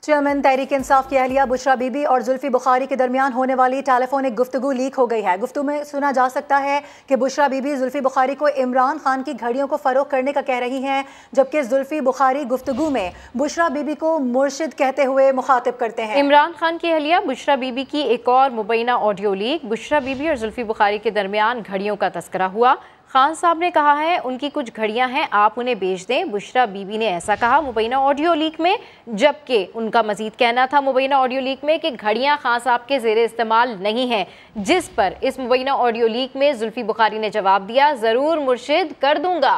Chairman Tehreek Insaf کی اہلیہ بشرا be be اور زلفی بخاری کے درمیان ہونے والی ٹیلیفونک گفتگو لیک ہو گئی ہے۔ گفتگو میں سنا جا سکتا ہے کہ بشرا بی بی زلفی بخاری کو عمران خان کی گھڑیوں کو فروخت کرنے کا کہہ رہی ہیں، جبکہ زلفی بخاری گفتگو میں بشرا بی بی کو مرشد کہتے ہوئے مخاطب کرتے ہیں۔ عمران خان کی اہلیہ بشرا بی بی کی ایک اور مبینہ audio leak. Bushra be be اور زلفی بخاری کے درمیان گھڑیوں کا تذکرہ ہوا۔ خان صاحب نے کہا ہے ان کی کچھ گھڑیاں ہیں، آپ انہیں بیچ دیں۔ بشرا بی بی نے ایسا کہا مبینہ آڈیو لیک میں، جبکہ ان کا مزید کہنا تھا مبینہ آڈیو لیک میں کہ گھڑیاں خان صاحب کے زیر استعمال نہیں ہیں، جس پر اس مبینہ آڈیو لیک میں زلفی بخاری نے جواب دیا، ضرور مرشد کر دوں گا۔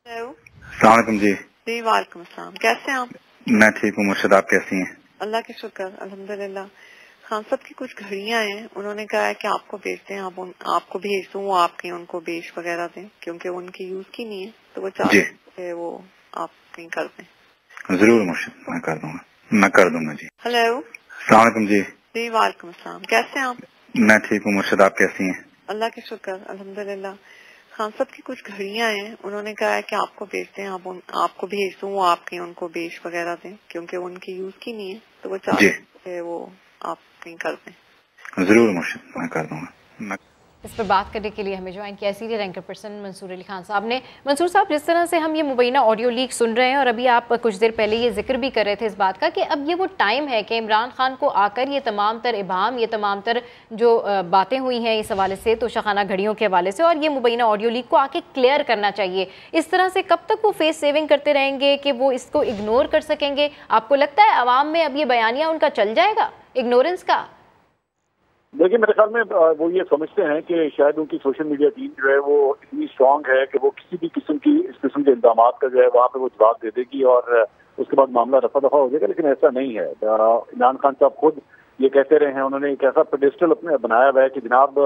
السلام علیکم جی۔ جی وعلیکم السلام، کیسے ہیں آپ؟ میں ٹھیک ہوں مرشد، آپ کیسی ہیں؟ اللہ کے شکر الحمدللہ۔ خان صاحب کی کچھ گھڑیاں ہیں، انہوں نے کہا ہے کہ آپ کو بیچ دیں، آپ کو بھیج دوں، وہ آپ کے ان کو بیچ وغیرہ دیں، کیونکہ ان کی یوز کی نہیں ہے تو وہ چاہتے ہیں وہ آپ کہیں کر دیں۔ ضرور مرشد، میں کر دوں گا، میں کر دوں گا جی۔ ہیلو، السلام علیکم جی۔ جی وعلیکم السلام، کیسے ہیں آپ؟ میں ٹھیک ہوں مرشد، آپ کیسی ہیں؟ اللہ کے شکر الحمدللہ۔ خان صاحب کی کچھ گھڑیاں ہیں، انہوں نے کہا ہے کہ آپ کو بیچ دیں، آپ کو بھیج دوں، وہ آپ کے ان کو بیچ وغیرہ دیں، کیونکہ ان کی یوز کی نہیں ہے تو وہ چاہتے ہیں وہ آپ کہیں کر دیں۔ ضرور مرشد، میں کر دوں گا۔ اس پر بات کرنے کے لیے ہمیں جوائن کیا سینئر اینکر پرسن منصور علی خان صاحب نے۔ منصور صاحب، جس طرح سے ہم یہ مبینہ آڈیو لیک سن رہے ہیں اور ابھی آپ کچھ دیر پہلے یہ ذکر بھی کر رہے تھے اس بات کا کہ اب یہ وہ ٹائم ہے کہ عمران خان کو آ کر یہ تمام تر ابہام، یہ تمام تر جو باتیں ہوئی ہیں اس حوالے سے، توشہ گھڑیوں کے حوالے سے، اور یہ مبینہ آڈیو لیک کو آ کے کلیئر کرنا چاہیے۔ اس طرح سے کب تک وہ فیس سیونگ کرتے رہیں گے کہ وہ اس کو اگنور کر سکیں گے؟ آپ کو لگتا ہے عوام میں اب یہ بیانیہ ان کا چل جائے گا اگنورنس کا؟ دیکھیے، میرے خیال میں وہ یہ سمجھتے ہیں کہ شاید ان کی سوشل میڈیا ٹیم جو ہے وہ اتنی اسٹرانگ ہے کہ وہ کسی بھی قسم کے الزامات کا جو ہے وہاں پہ وہ جواب دے دے گی اور اس کے بعد معاملہ رفع دفع ہو جائے گا، لیکن ایسا نہیں ہے۔ عمران خان صاحب خود یہ کہتے رہے ہیں، انہوں نے ایک ایسا پیڈسٹل اپنے بنایا ہوا ہے کہ جناب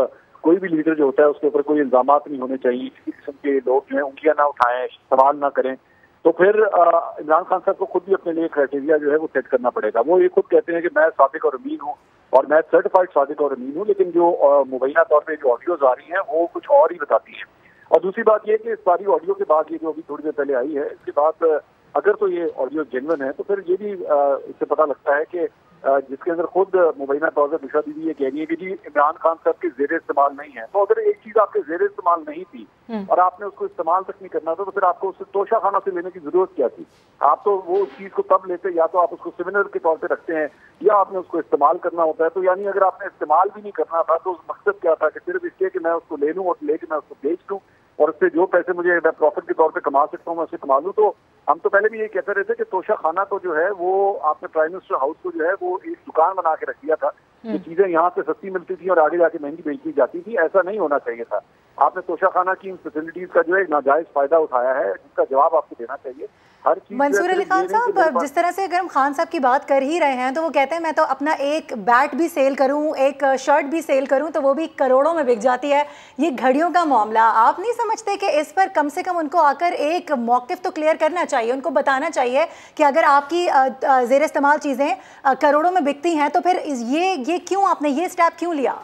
کوئی بھی لیڈر جو ہوتا ہے اس کے اوپر کوئی الزامات نہیں ہونے چاہیے، کسی قسم کے لوگ جو ہیں انگلیاں نہ اٹھائیں، سوال نہ کریں۔ تو پھر عمران خان صاحب کو خود بھی اپنے لیے کرائٹیریا جو ہے وہ سیٹ کرنا پڑے گا۔ وہ یہ خود کہتے ہیں کہ میں صادق اور امین ہوں اور میں سرٹیفائڈ صادق اور امین ہوں، لیکن جو مبینہ طور پہ جو آڈیوز آ رہی ہیں وہ کچھ اور ہی بتاتی ہیں۔ اور دوسری بات یہ کہ اس ساری آڈیو کے بعد، یہ جو ابھی تھوڑی دیر پہلے آئی ہے، اس کے بعد اگر تو یہ آڈیو جینوئن ہے تو پھر یہ بھی اس سے پتہ لگتا ہے کہ جس کے اندر خود مبینہ طور پر بشرا بی بی یہ کہہ رہی ہے کہ جی عمران خان صاحب کے زیر استعمال نہیں ہے، تو اگر ایک چیز آپ کے زیر استعمال نہیں تھی اور آپ نے اس کو استعمال تک نہیں کرنا تھا تو پھر آپ کو اس سے توشہ خانہ سے لینے کی ضرورت کیا تھی؟ آپ تو وہ اس چیز کو تب لیتے، یا تو آپ اس کو سیمینر کے طور پہ رکھتے ہیں یا آپ نے اس کو استعمال کرنا ہوتا ہے۔ تو یعنی اگر آپ نے استعمال بھی نہیں کرنا تھا تو اس مقصد کیا تھا کہ صرف اس لیے کہ میں اس کو لے لوں اور لے کے میں اس کو بیچ دوں اور اس سے جو پیسے مجھے میں پروفٹ کے طور پہ کما سکتا ہوں میں اسے کما لوں؟ تو ہم تو پہلے بھی یہ کہتے رہے تھے کہ توشہ خانہ تو جو ہے وہ آپ نے پرائم منسٹر ہاؤس کو جو ہے وہ ایک دکان بنا کے رکھ دیا تھا، یہ چیزیں یہاں سے سستی ملتی تھی اور آگے جا کے مہنگی بیچی جاتی تھی۔ ایسا نہیں ہونا چاہیے تھا۔ آپ نے توشہ خانہ کی ان فیسلٹیز کا جو ہے ناجائز فائدہ اٹھایا ہے، جس کا جواب آپ کو دینا چاہیے۔ منصور علی خان صاحب، جس طرح سے اگر ہم خان صاحب کی بات کر ہی رہے ہیں تو وہ کہتے ہیں میں تو اپنا ایک بیٹ بھی سیل کروں، ایک شرٹ بھی سیل کروں تو وہ بھی کروڑوں میں بک جاتی ہے۔ یہ گھڑیوں کا معاملہ آپ نہیں سمجھتے کہ اس پر کم سے کم ان کو آ کر ایک موقف تو کلیئر کرنا چاہیے، ان کو بتانا چاہیے کہ اگر آپ کی زیر استعمال چیزیں کروڑوں میں بکتی ہیں تو پھر یہ کیوں آپ نے یہ اسٹیپ کیوں لیا؟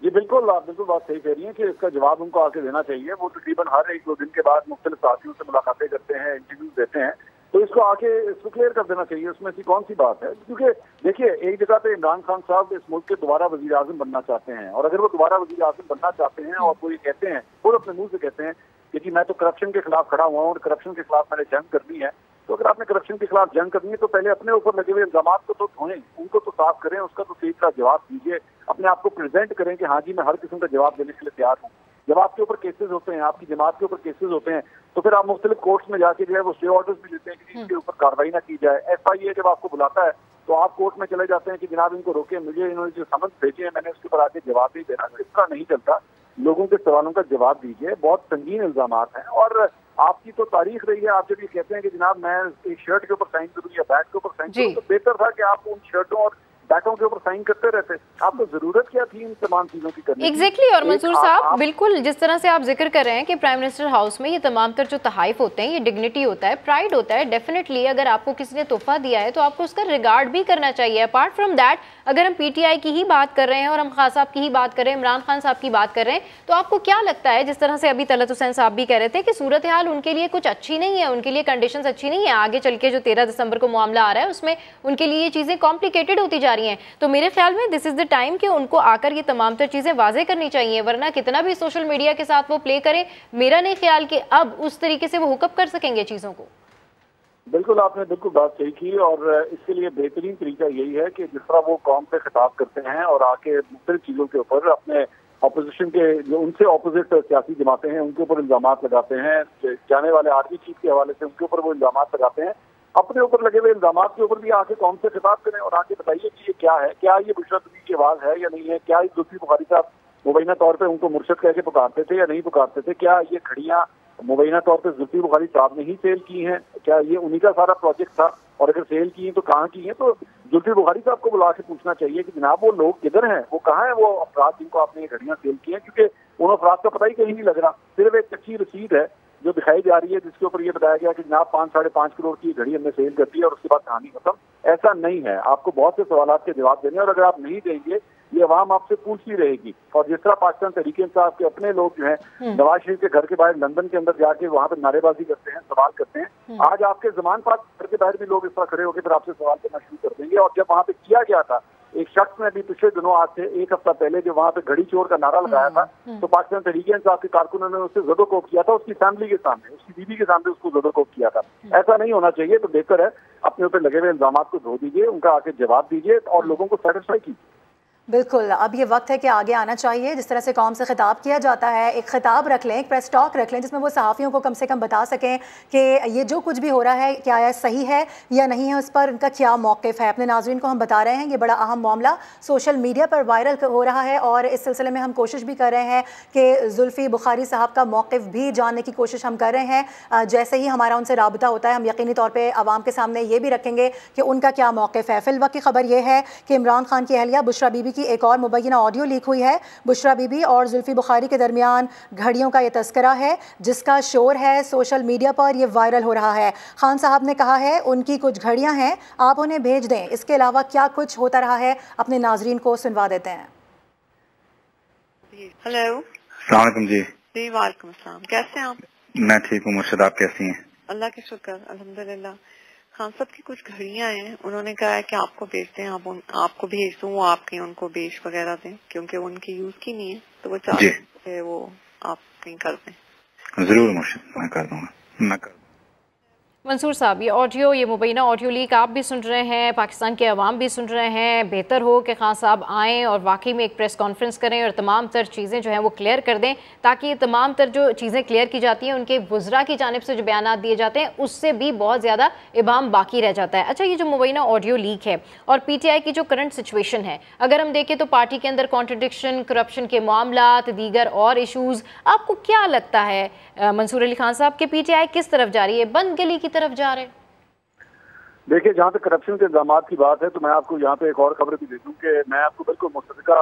جی بالکل، آپ بالکل بات صحیح کہہ رہی ہیں کہ اس کا جواب ان کو آ کے دینا چاہیے۔ وہ تقریباً ہر ایک دو دن کے بعد مختلف صحافیوں سے ملاقاتیں کرتے ہیں، انٹرویوز دیتے ہیں، تو اس کو آ کے اس کو کلیئر کر دینا چاہیے۔ اس میں ایسی کون سی بات ہے؟ کیونکہ دیکھیے، ایک جگہ پہ عمران خان صاحب اس ملک کے دوبارہ وزیر اعظم بننا چاہتے ہیں، اور اگر وہ دوبارہ وزیر اعظم بننا چاہتے ہیں اور وہ یہ کہتے ہیں، خود اپنے منہ سے کہتے ہیں کہ جی میں تو کرپشن کے خلاف کھڑا ہوا ہوں اور کرپشن کے خلاف میں نے جنگ کرنی ہے، تو اگر آپ نے کرپشن کے خلاف جنگ کرنی ہے تو پہلے اپنے اوپر لگے ہوئے الزامات کو تو دھوئیں، ان کو تو صاف کریں، اس کا تو صحیح طرح جواب دیجیے، اپنے آپ کو پریزنٹ کریں کہ ہاں جی میں ہر قسم کا جواب دینے کے لیے تیار ہوں۔ جب آپ کے اوپر کیسز ہوتے ہیں، آپ کی جماعت کے اوپر کیسز ہوتے ہیں، تو پھر آپ مختلف کورٹس میں جا کے جو ہے وہ اسٹے آرڈرز بھی لیتے ہیں کہ اس کے اوپر کارروائی نہ کی جائے۔ ایف آئی اے جب آپ کو بلاتا ہے تو آپ کورٹ میں چلے جاتے ہیں کہ جناب ان کو روکیں، مجھے انہوں نے جو سمن بھیجے ہیں میں نے اس کے اوپر آ کے جواب نہیں دینا۔ اس طرح نہیں چلتا، لوگوں کے سوالوں کا جواب دیجیے۔ بہت سنگین الزامات ہیں اور آپ کی تو تاریخ رہی ہے، آپ جب یہ کہتے ہیں کہ جناب میں ایک شرٹ کے اوپر سائن کروں یا بیٹ کے اوپر سائن کروں تو بہتر تھا کہ آپ ان شرٹوں اور बैटों के ऊपर साइन करते रहते। आपको जरूरत क्या थी इन तमाम चीजों की करने की? एग्जैक्टली। और मंसूर साहब बिल्कुल जिस तरह से आप जिक्र कर रहे हैं कि प्राइम मिनिस्टर हाउस में ये तमाम तर जो तहाइफ होते हैं, ये डिग्निटी होता है, प्राइड होता है। डेफिनेटली अगर आपको किसी ने तोहफा दिया है तो आपको उसका रिगार्ड भी करना चाहिए। अपार्ट फ्रॉम दैट, अगर हम पीटीआई की ही बात कर रहे हैं और हम खान साहब की ही बात कर रहे हैं, इमरान खान साहब की बात कर रहे हैं, तो आपको क्या लगता है, जिस तरह से अभी तलत हुसैन साहब भी कह रहे थे कि सूरत हाल उनके लिए कुछ अच्छी नहीं है, उनके लिए कंडीशंस अच्छी नहीं है, आगे चल के जो 13 दिसंबर को मामला आ रहा है उसमें उनके लिए ये चीज़ें कॉम्प्लिकेटेड होती जा रही हैं, तो मेरे ख्याल में दिस इज़ द टाइम कि उनको आकर ये तमाम तर चीज़ें वाज़े करनी चाहिए, वरना कितना भी सोशल मीडिया के साथ वो प्ले करें, मेरा नहीं ख्याल कि अब उस तरीके से वो हुकअप कर सकेंगे चीज़ों को। बिल्कुल, आपने बिल्कुल बात सही की, और इसके लिए बेहतरीन तरीका यही है कि जिस तरह वो कौम से खिताब करते हैं और आके मुख्तलिफ चीज़ों के ऊपर अपने अपोजिशन के जो उनसे अपोजिट सियासी जमातें हैं उनके ऊपर इल्जामात लगाते हैं, जाने वाले आर्मी चीफ के हवाले से उनके ऊपर वो इल्जामात लगाते हैं, अपने ऊपर लगे हुए इल्जामात के ऊपर भी आके कौम से खिताब करें और आके बताइए कि ये क्या है, क्या ये बुशरा बीबी की आवाज़ है या नहीं है, क्या जुल्फी बुखारी साहब मुबैना तौर पर उनको मुर्शद कह के पुकारते थे या नहीं पुकारते थे, क्या ये घड़ियाँ मुबैना तौर पर जुल्फी बुखारी साहब ने ही सेल की हैं, क्या ये उन्हीं का सारा प्रोजेक्ट था, और अगर सेल की हैं तो कहाँ की हैं? तो जुल्फी बुखारी साहब को बुला के पूछना चाहिए कि जनाब वो लोग किधर हैं, वो कहाँ हैं वो अफराद जिनको आपने ये घड़ियाँ सेल की हैं, क्योंकि उन अफराद का पता ही कहीं नहीं लग रहा। सिर्फ एक कच्ची रसीद है जो दिखाई जा रही है जिसके ऊपर ये बताया गया कि जनाब 5-5.5 करोड़ की घड़ी हमने सेल कर दी है और उसके बाद कहानी खत्म। ऐसा नहीं है, आपको बहुत से सवाल के जवाब देने, और अगर आप नहीं देंगे ये अवाम आपसे पूछती रहेगी। और जिस तरह पाकिस्तान तहरीक इंसाफ के अपने लोग जो हैं नवाज शरीफ के घर के बाहर लंदन के अंदर जाके वहां पर नारेबाजी करते हैं, सवाल करते हैं, आज आपके जमान पाक घर के बाहर भी लोग इस तरह खड़े होकर फिर आपसे सवाल करना शुरू कर देंगे। और जब वहां पे किया गया था, एक शख्स ने अभी पिछले दिनों आज से 1 हफ्ता पहले जो वहां पे घड़ी चोर का नारा लगाया था, तो पाकिस्तान तहरीक इंसाफ के कारकुनों ने उससे ज़दोकोब किया था, उसकी फैमिली के सामने, उसकी बीवी के सामने उसको ज़दोकोब किया था। ऐसा नहीं होना चाहिए। तो बेहतर है अपने ऊपर लगे हुए इल्जाम को धो दीजिए, उनका आके जवाब दीजिए और लोगों को सेटिस्फाई कीजिए। बिल्कुल, अब ये वक्त है कि आगे आना चाहिए। जिस तरह से कौम से खिताब किया जाता है, एक खिताब रख लें, एक प्रेस टॉक रख लें जिसमें वो सहाफ़ियों को कम से कम बता सकें कि ये जो कुछ भी हो रहा है क्या है सही है या नहीं है, उस पर उनका क्या मौक़िफ़ है। अपने नाज़रीन को हम बता रहे हैं ये बड़ा अहम मामला सोशल मीडिया पर वायरल हो रहा है और इस सिलसिले में हम कोशिश भी कर रहे हैं कि जुल्फ़ी बुखारी साहब का मौक़िफ़ भी जानने की कोशिश हम कर रहे हैं। जैसे ही हमारा उनसे राबता होता है हम यकीनी तौर पर आवाम के सामने ये भी रखेंगे कि उनका क्या मौक़िफ़ है। फ़िलवक्त की खबर ये है कि इमरान खान की अहलिया बुशरा बीबी की एक और मुबैना ऑडियो लीक हुई है। बुशरा बीबी और जुल्फी बुखारी के दरमियान घड़ियों का ये तस्करा है जिसका शोर है सोशल मीडिया पर, ये वायरल हो रहा है। खान साहब ने कहा है उनकी कुछ घड़ियां हैं, आप उन्हें भेज दें। इसके अलावा क्या कुछ होता रहा है अपने नाजरीन को सुनवा देते हैं। हेलो। अस्सलाम वालेकुम जी। जी वालेकुम अस्सलाम, कैसे हैं आप? मैं ठीक हूँ मुर्शद, आप कैसी हैं? अल्लाह के शुक्र, अल्हम्दुलिल्लाह। खान साहब की कुछ घड़ियां हैं, उन्होंने कहा है कि आपको भेजते हैं, आपको भेज दूँ, आपके उनको बेच वगैरह दें, क्योंकि उनकी यूज की नहीं है, तो वो चाहते हैं वो आप कहीं कर दें। जरूर मुर्शद, मैं कर दूंगा, मैं कर। मंसूर साहब, ये ऑडियो, ये मुबैना ऑडियो लीक आप भी सुन रहे हैं, पाकिस्तान के अवाम भी सुन रहे हैं। बेहतर हो कि खान साहब आएँ और वाकई में एक प्रेस कॉन्फ्रेंस करें और तमाम तर चीज़ें जो हैं वो क्लियर कर दें, ताकि ये तमाम तर जो चीज़ें क्लियर की जाती हैं उनके वज़रा की जानिब से जो बयान दिए जाते हैं उससे भी बहुत ज़्यादा इबाम बाकी रह जाता है। अच्छा, ये जो मुबैना ऑडियो लीक है और PTI की जो करंट सिचुएशन है, अगर हम देखें तो पार्टी के अंदर कॉन्ट्रडिक्शन, करप्शन के मामलात, दीगर और इशूज़, आपको क्या लगता है मंसूर अली खान साहब के PTI किस तरफ जा रही है, बंद गली की तरफ जा रहे हैं? देखिए, जहाँ तक करप्शन के इल्जाम की बात है तो मैं आपको यहाँ पे एक और खबर भी दे दूँ कि मैं आपको बिल्कुल मुस्तक़ा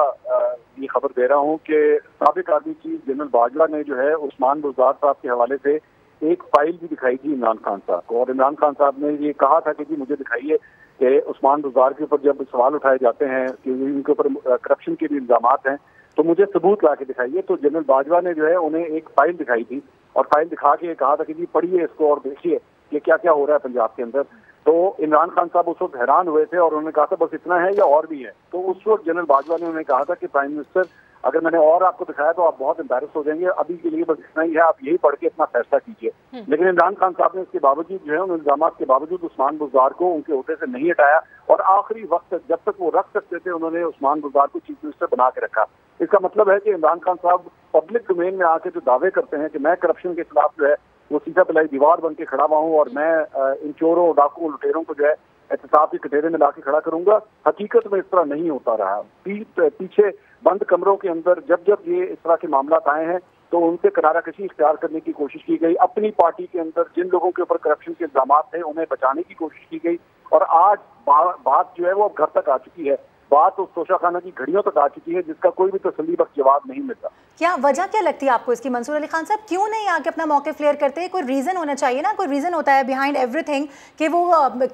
ये खबर दे रहा हूँ कि साबिक़ आर्मी चीफ जनरल बाजवा ने जो है उस्मान बुज़दार साहब के हवाले से एक फाइल भी दिखाई थी इमरान खान साहब को, और इमरान खान साहब ने ये कहा था कि जी मुझे दिखाइए कि उस्मान बुज़दार के ऊपर जब सवाल उठाए जाते हैं कि उनके ऊपर करप्शन के भी इल्जाम हैं तो मुझे सबूत ला के दिखाइए। तो जनरल बाजवा ने जो है उन्हें एक फाइल दिखाई थी और फाइल दिखा के कहा था कि जी पढ़िए इसको और देखिए कि क्या क्या हो रहा है पंजाब के अंदर। तो इमरान खान साहब उस वक्त हैरान हुए थे और उन्होंने कहा था बस इतना है या और भी है। तो उस वक्त जनरल बाजवा ने उन्हें कहा था कि प्राइम मिनिस्टर, अगर मैंने और आपको दिखाया तो आप बहुत एम्बैरस हो जाएंगे, अभी के लिए बस इतना ही है, आप यही पढ़ के अपना फैसला कीजिए। लेकिन इमरान खान साहब ने इसके बावजूद जो है उन इल्जाम के बावजूद उस्मान बुज़दार को उनके ओहदे से नहीं हटाया और आखिरी वक्त जब तक वो रख सकते थे उन्होंने उस्मान बुज़दार को चीफ मिनिस्टर बना के रखा। इसका मतलब है कि इमरान खान साहब पब्लिक डोमेन में आके जो दावे करते हैं कि मैं करप्शन के खिलाफ जो है वो सीधा पिलाई दीवार बन के खड़ा हुआ हूँ और मैं इन चोरों, डाकुओं, लुटेरों को जो है एहतसाब के कटेरे में लाके खड़ा करूंगा, हकीकत में इस तरह नहीं होता रहा। पीछे बंद कमरों के अंदर जब जब ये इस तरह के मामला आए हैं तो उनसे कराराकशी इख्तियार करने की कोशिश की गई। अपनी पार्टी के अंदर जिन लोगों के ऊपर करप्शन के इल्जाम थे उन्हें बचाने की कोशिश की गई और आज बात जो है वो अब घर तक आ चुकी है। बात उस तोशाखाना की घड़ियों तक आ चुकी है जिसका कोई भी तसल्ली बख्श जवाब नहीं मिलता। क्या वजह क्या लगती है आपको इसकी मंसूर अली खान साहब, क्यों नहीं आके अपना मौक़िफ़ क्लियर करते? कोई रीज़न होना चाहिए ना, कोई रीज़न होता है बिहाइंड एवरीथिंग कि वो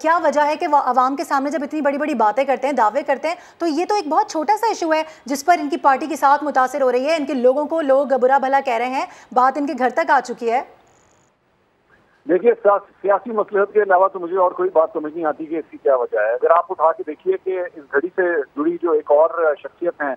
क्या वजह है कि वो आवाम के सामने जब इतनी बड़ी बड़ी बातें करते हैं, दावे करते हैं, तो ये तो एक बहुत छोटा सा इशू है जिस पर इनकी पार्टी के साथ मुतासिर हो रही है, इनके लोगों को लोग बुरा भला कह रहे हैं, बात इनके घर तक आ चुकी है। देखिए, सियासी मसलहत के अलावा तो मुझे और कोई बात समझ नहीं आती कि इसकी क्या वजह है। अगर आप उठा के देखिए कि इस घड़ी से जुड़ी जो एक और शख्सियत हैं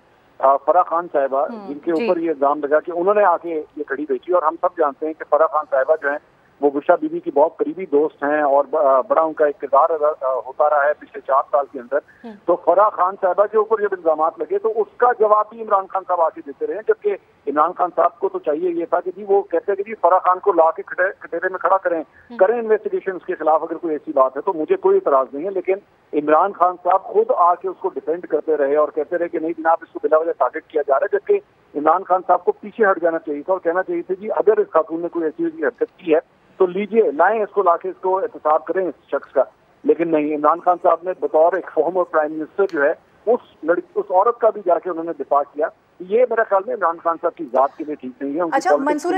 फराह खान साहिबा, जिनके ऊपर ये इल्जाम लगा कि उन्होंने आके ये घड़ी बेची, और हम सब जानते हैं कि फराह खान साहिबा जो है वो बुशरा बीबी की बहुत करीबी दोस्त हैं और बड़ा उनका एक किरदार होता रहा है पिछले 4 साल के अंदर। तो फराह खान साहिबा के ऊपर जब इल्जाम लगे तो उसका जवाब भी इमरान खान साहब आके देते रहे, जबकि इमरान खान साहब को तो चाहिए ये था कि जी वो कहते हैं कि जी फराह खान को ला के कटहरे में खड़ा करें इन्वेस्टिगेशन उसके खिलाफ अगर कोई ऐसी बात है तो मुझे कोई इतराज नहीं है। लेकिन इमरान खान साहब खुद आके उसको डिफेंड करते रहे और कहते रहे कि नहीं जनाब इसको बिला वजह टारगेट किया जा रहा है, जबकि इमरान खान साहब को पीछे हट जाना चाहिए था और कहना चाहिए था जी अगर इस खातून ने कोई ऐसी हरकत की है तो लीजिए लाएं इसको, लाके इसको एहतसाब करें इस शख्स का। लेकिन नहीं, इमरान खान साहब ने बतौर एक फॉर्मर प्राइम मिनिस्टर जो है उस औरत का भी जाके उन्होंने दिफा किया। ये मेरे ख्याल में इमरान खान साहब की जात के लिए ठीक नहीं है। अच्छा, मंसूर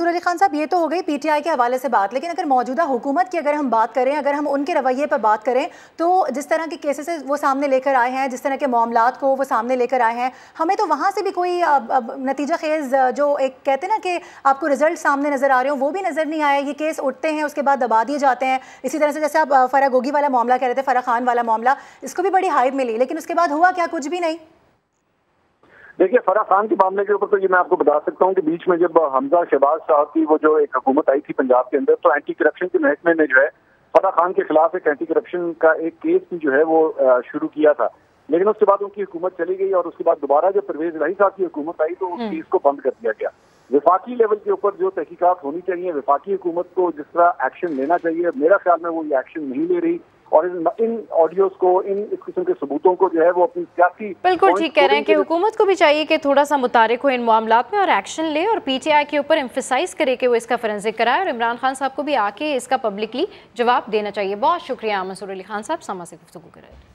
अली खान साहब ये तो हो गई पीटीआई के हवाले से बात, लेकिन अगर मौजूदा हुकूमत की अगर हम बात करें, अगर हम उनके रवैये पर बात करें, तो जिस तरह के केसेस वो सामने लेकर आए हैं, जिस तरह के मामलात को वो सामने लेकर आए हैं, हमें तो वहाँ से भी कोई नतीजा खेज जो एक कहते हैं ना कि आपको रिजल्ट सामने नज़र आ रहे हो वो भी नज़र नहीं आया। ये केस उठते हैं उसके बाद दबा दिए जाते हैं। इसी तरह से जैसे आप फराह गोगी वाला मामला कह रहे थे, फराह खान वाला मामला, इसको भी बड़ी हाइप मिली, लेकिन उसके बाद हुआ क्या? कुछ भी नहीं। देखिए, फराह खान के मामले के ऊपर तो ये मैं आपको बता सकता हूँ कि बीच में जब हमजा शहबाज साहब की वो जो एक हुकूमत आई थी पंजाब के अंदर, तो एंटी करप्शन के महकमे ने जो है फराह खान के खिलाफ एक एंटी करप्शन का एक केस भी जो है वो शुरू किया था। लेकिन उसके बाद उनकी हुकूमत चली गई और उसके बाद दोबारा जब परवेज इलाही साहब की हुकूमत आई तो उस केस को बंद कर दिया गया। विफाकी लेवल के ऊपर जो तहकीकात होनी चाहिए, विफाकी हुकूमत को जिस तरह एक्शन लेना चाहिए, मेरा ख्याल में वो ये एक्शन नहीं ले रही और इन ऑडियोज को, इस किस्म के सबूतों को जो है वो अपनी सियासी बिल्कुल ठीक कह रहे हैं कि हुकूमत को भी चाहिए कि थोड़ा सा मुतारिक हो इन मामलात में और एक्शन ले और पीटीआई के ऊपर एम्फेसाइज करे कि वो इसका फोरेंसिक कराए और इमरान खान साहब को भी आके इसका पब्लिकली जवाब देना चाहिए। बहुत शुक्रिया मंसूर अली खान साहब, समा से गुफ्तगू कर रहे हैं।